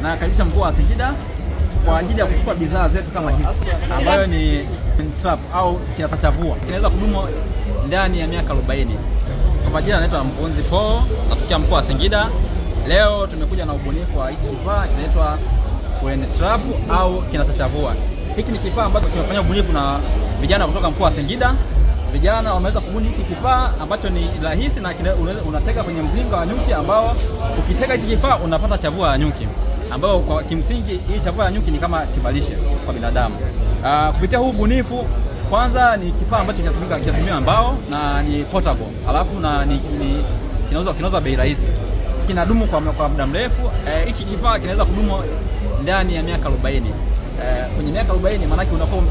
na karibisha mkoa wa Singida kwa ajili ya kuchukua bidhaa zetu kama hizi ambayo ni trap au kinasa cha vua. Kinaweza kudumu ndani ya miaka 40. Kwa majina anaitwa Mponzi Paul, natokea mkoa wa Singida. Leo tumekuja na ubunifu wa hichi kifaa kinaitwa trap au kinasa cha vua. Hiki ni kifaa ambacho kimefanya ubunifu na vijana kutoka mkoa wa Singida. Vijana wameweza kubuni hichi kifaa ambacho ni rahisi na unatega kwenye mzinga wa nyuki, ambao ukitega hichi kifaa unapata chavua ya nyuki, ambayo kwa kimsingi hii chavua ya nyuki ni kama tibalishe kwa binadamu. Kupitia huu ubunifu, kwanza ni kifaa ambacho kinatumia mbao na ni portable, alafu na kinauza bei rahisi, kinadumu kwa muda mrefu. Hiki kifaa kinaweza kudumu ndani ya miaka 40. Kwenye miaka 40 maana yake unakuwa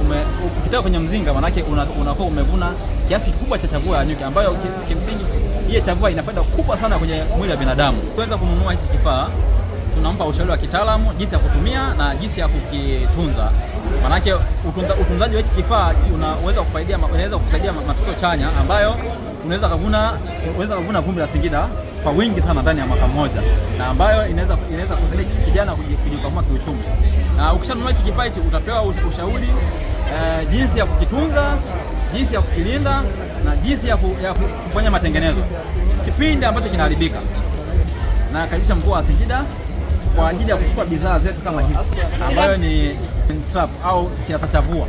ukitaka kwenye mzinga, maana yake unakuwa umevuna kiasi kikubwa cha chavua ya nyuki, ambayo kimsingi hii chavua ina faida kubwa sana kwenye mwili wa binadamu. Kuweza kununua hichi kifaa, tunampa ushauri wa kitaalamu jinsi ya kutumia na jinsi ya kukitunza. Maana yake utunzaji wa hichi kifaa unaweza kusaidia matokeo chanya, ambayo unaweza kuvuna vumbi la Singida kwa wingi sana ndani ya mwaka mmoja, na ambayo inaweza kusaidia kijana kujikwamua kiuchumi. Na ukishanunua hichi kifaa hichi utapewa ushauri jinsi ya kukitunza, jinsi ya kukilinda na jinsi ya kufanya matengenezo kipindi ambacho kinaharibika. Na karibisha mkoa wa Singida kwa ajili ya kuchukua bidhaa zetu kama hizi ambayo ni trap au kinasa cha vua.